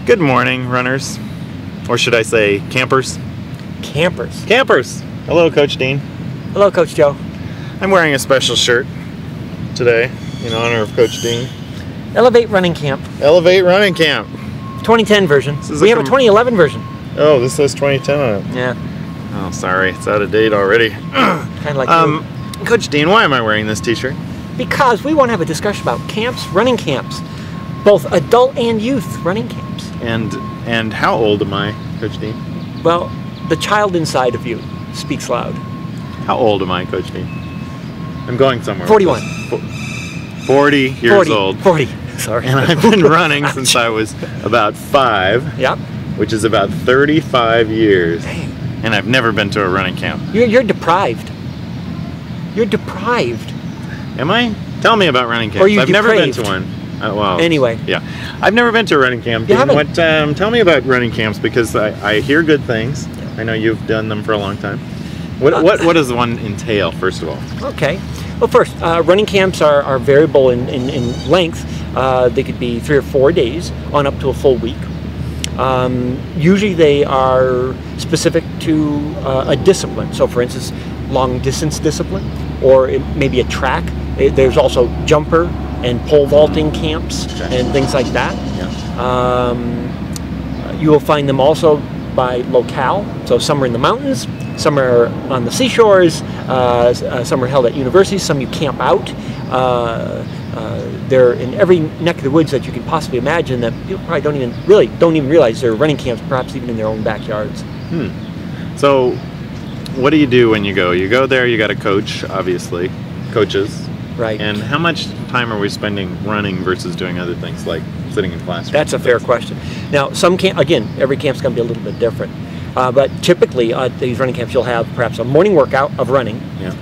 Good morning, runners. Or should I say campers? Campers. Campers! Hello, Coach Dean. Hello, Coach Joe. I'm wearing a special shirt today in honor of Coach Dean. Elevate Running Camp. Elevate Running Camp. 2010 version. We have a 2011 version. Oh, this says 2010 on it. Yeah. Oh, sorry. It's out of date already. Kind of like Coach Dean, why am I wearing this t-shirt? Because we want to have a discussion about camps, running camps. Both adult and youth running camps. And how old am I, Coach Dean? Well, the child inside of you speaks loud. How old am I, Coach Dean? I'm going somewhere. 41. 40 years old. 40. Sorry. And I've been running since I was about 5. Yep. Which is about 35 years. Dang. And I've never been to a running camp. You're deprived. You're deprived. Am I? Tell me about running camps. Or you I've depraved. never been to one. Well, anyway. Yeah. I've never been to a running camp. You haven't? Tell me about running camps, because I hear good things. I know you've done them for a long time. What does one entail, first of all? Okay. Well, first, running camps are variable in length. They could be 3 or 4 days on up to a full week. Usually they are specific to a discipline. So for instance, long distance discipline, or it may be a track. There's also jumper and pole vaulting camps and things like that. Yeah. You will find them also by locale. So some are in the mountains, some are on the seashores, some are held at universities, some you camp out. They're in every neck of the woods that you can possibly imagine, that people probably don't even realize they're running camps, perhaps even in their own backyards. So what do you do when you go? You go there, you got a coach, obviously, coaches. Right. And how much time are we spending running versus doing other things like sitting in classrooms? That's a fair question. Now, again, every camp's going to be a little bit different. But typically at these running camps, you'll have perhaps a morning workout of running,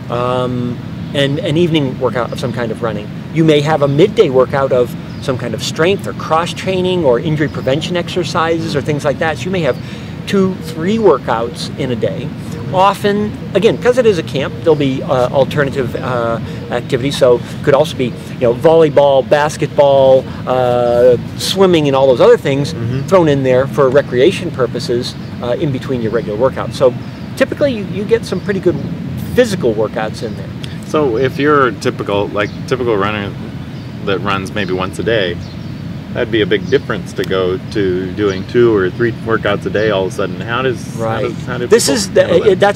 and an evening workout of some kind of running. You may have a midday workout of some kind of strength or cross training or injury prevention exercises or things like that. So you may have 2, 3 workouts in a day. Often, again, because it is a camp, there'll be alternative activities. So could also be, volleyball, basketball, swimming, and all those other things thrown in there for recreation purposes in between your regular workouts. So typically, you get some pretty good physical workouts in there. So if you're a typical runner that runs maybe once a day, that'd be a big difference to go to doing 2 or 3 workouts a day all of a sudden. How do that's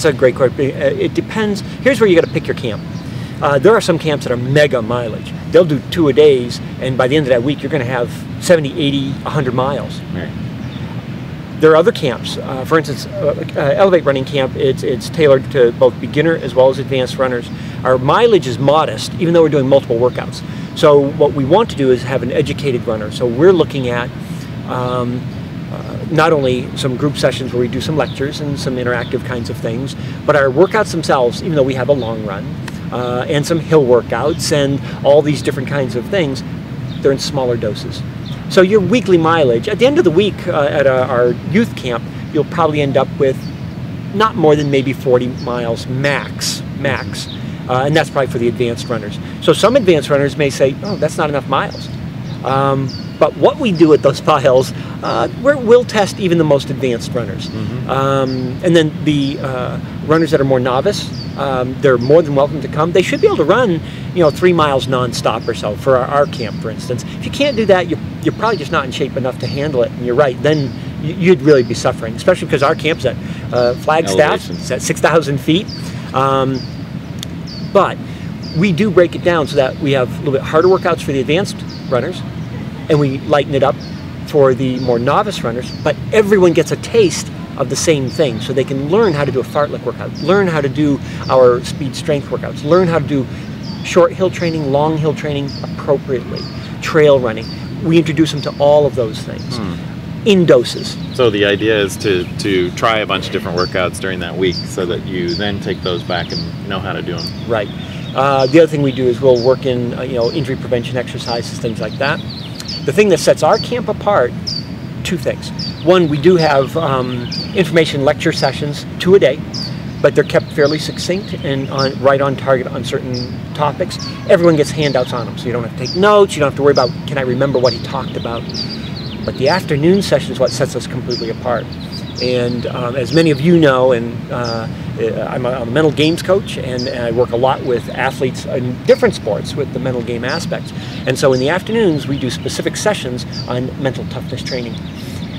a great question. It depends. Here's where you got to pick your camp. There are some camps that are mega mileage. They'll do 2 a days, and by the end of that week, you're going to have 70, 80, 100 miles. Right. There are other camps. For instance, Elevate Running Camp, it's tailored to both beginner as well as advanced runners. Our mileage is modest, even though we're doing multiple workouts. So what we want to do is have an educated runner. So we're looking at not only some group sessions where we do some lectures and some interactive kinds of things, but our workouts themselves, even though we have a long run, and some hill workouts and all these different kinds of things, they're in smaller doses. So your weekly mileage, at the end of the week at our youth camp, you'll probably end up with not more than maybe 40 miles max. And that's probably for the advanced runners. So some advanced runners may say, oh, that's not enough miles. But what we do at those miles, we'll test even the most advanced runners. And then the runners that are more novice, they're more than welcome to come. They should be able to run, 3 miles nonstop or so for our camp, for instance. If you can't do that, you're probably just not in shape enough to handle it. And you're right, then you'd really be suffering, especially because our camp's at Flagstaff. It's at 6,000 feet. But we do break it down so that we have a little bit harder workouts for the advanced runners, and we lighten it up for the more novice runners, but everyone gets a taste of the same thing, so they can learn how to do a fartlek workout, learn how to do our speed strength workouts, learn how to do short hill training, long hill training appropriately, trail running. We introduce them to all of those things in doses. So the idea is to try a bunch of different workouts during that week so that you then take those back and know how to do them. Right. The other thing we do is we'll work in injury prevention exercises, things like that. The thing that sets our camp apart, 2 things. One, we do have information lecture sessions, 2 a day, but they're kept fairly succinct and right on target on certain topics. Everyone gets handouts on them, so you don't have to take notes, you don't have to worry about, can I remember what he talked about? But the afternoon session is what sets us completely apart. And as many of you know, and I'm a mental games coach, and I work a lot with athletes in different sports with the mental game aspects. And so in the afternoons, we do specific sessions on mental toughness training.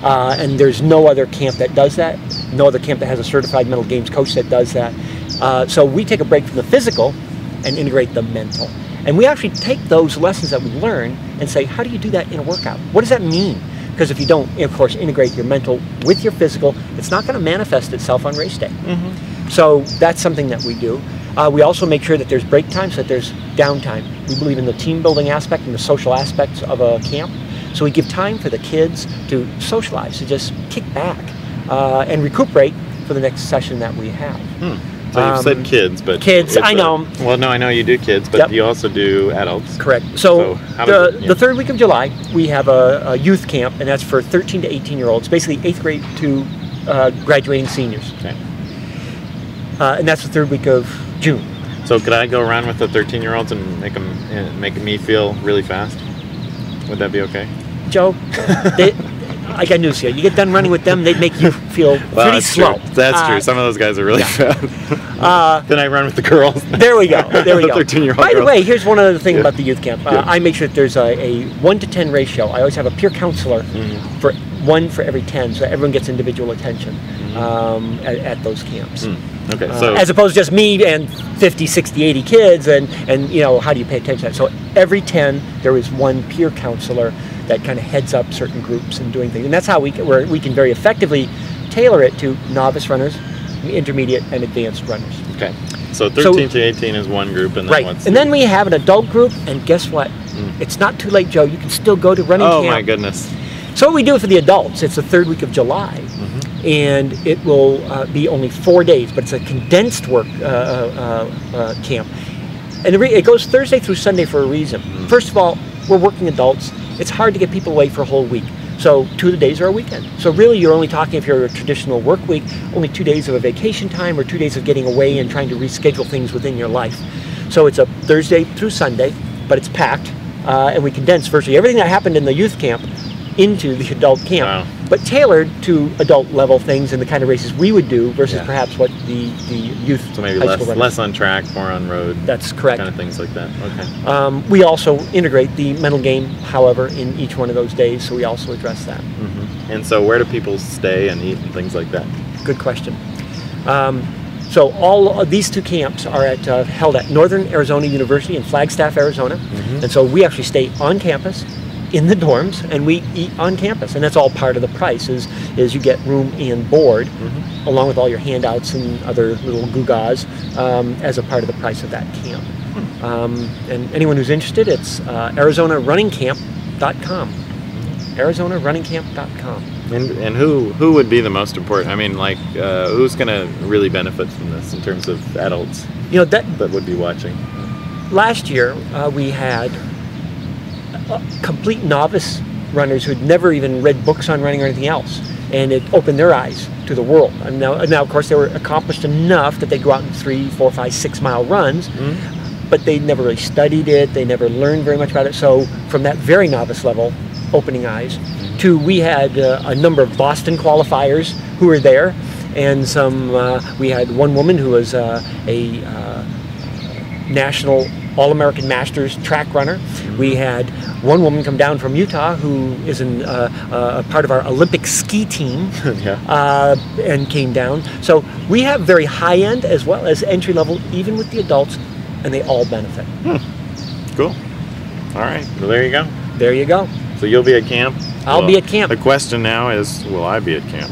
And there's no other camp that does that, no other camp that has a certified mental games coach that does that. So we take a break from the physical and integrate the mental. And we actually take those lessons that we learn and say, how do you do that in a workout? What does that mean? Because if you don't, of course, integrate your mental with your physical, it's not going to manifest itself on race day. Mm-hmm. So that's something that we do. We also make sure that there's break time, so that there's downtime. We believe in the team building aspect and the social aspects of a camp. So we give time for the kids to socialize, to just kick back and recuperate for the next session that we have. So you've said kids, but... Kids, I know. Well, no, I know you do kids, but you also do adults. Correct. So the third week of July, we have a youth camp, and that's for 13 to 18-year-olds, basically 8th grade to graduating seniors. Okay. And that's the third week of June. So could I go around with the 13-year-olds and make me feel really fast? Would that be okay? Joe, I got news here. You get done running with them, they'd make you feel pretty slow. True. That's true. Some of those guys are really fast. Then I run with the girls. There we go. There we go. 13-year-old By the girls. way, here's one other thing about the youth camp. I make sure that there's a 1 to 10 ratio. I always have a peer counselor for 1 for every 10, so everyone gets individual attention at those camps. Okay, so as opposed to just me and 50, 60, 80 kids, and you know, how do you pay attention to that? So every 10, there is 1 peer counselor that kind of heads up certain groups and doing things. And that's how we can very effectively tailor it to novice runners, intermediate, and advanced runners. Okay. So 13 to 18 is one group, and then what's and then we have an adult group, and guess what? It's not too late, Joe. You can still go to running camp. Oh my goodness. So what we do for the adults, it's the third week of July, and it will be only 4 days, but it's a condensed work camp. And it goes Thursday through Sunday for a reason. First of all, we're working adults. It's hard to get people away for a whole week. So 2 of the days are a weekend. So really you're only talking, if you're a traditional work week, only 2 days of a vacation time or 2 days of getting away and trying to reschedule things within your life. So it's a Thursday through Sunday, but it's packed, and we condense virtually everything that happened in the youth camp into the adult camp, but tailored to adult level things and the kind of races we would do versus perhaps what the youth. So maybe less on track, more on road. That's correct. Kind of things like that. Okay. We also integrate the mental game, however, in each one of those days, so we also address that. And so where do people stay and eat and things like that? Good question. So all of these 2 camps are held at Northern Arizona University in Flagstaff, Arizona, and so we actually stay on campus in the dorms, and we eat on campus, and that's all part of the price. Is you get room and board, along with all your handouts and other little gewgaws as a part of the price of that camp. And anyone who's interested, it's ArizonaRunningCamp.com. ArizonaRunningCamp.com. And who would be the most important? I mean, like, who's going to really benefit from this in terms of adults? You know that would be watching. Last year we had complete novice runners who'd never even read books on running or anything else, and it opened their eyes to the world. And now of course they were accomplished enough that they go out in 3, 4, 5, 6 mile runs, but they never really studied it, they never learned very much about it. So from that very novice level, opening eyes, to we had a number of Boston qualifiers who were there, and we had one woman who was a national All-American Masters track runner. We had one woman come down from Utah who is a part of our Olympic ski team and came down. So we have very high-end as well as entry-level, even with the adults, and they all benefit. Cool. All right. Well, there you go. There you go. So you'll be at camp? I'll be at camp. The question now is, will I be at camp?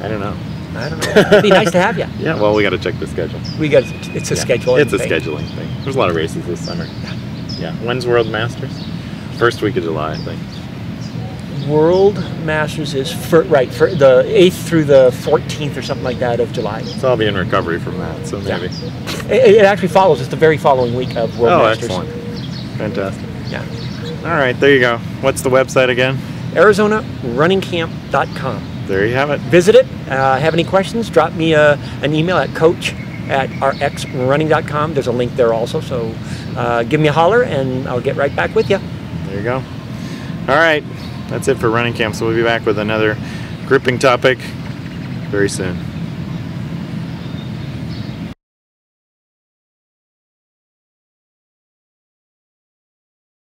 I don't know. I don't know. It'd be nice to have you. Yeah, well, we got to check the schedule. It's a scheduling thing. It's a scheduling thing. There's a lot of races this summer. Yeah. When's World Masters? First week of July, I think. World Masters is for the 8th through the 14th or something like that of July. So I'll be in recovery from that, so maybe. It actually follows. It's the very following week of World Masters. Oh, excellent. Fantastic. Yeah. All right, there you go. What's the website again? ArizonaRunningCamp.com. There you have it. Visit it. Have any questions, drop me an email at coach@rxrunning.com. There's a link there also, so give me a holler and I'll get right back with you. There you go. All right, that's it for running camp. So we'll be back with another gripping topic very soon.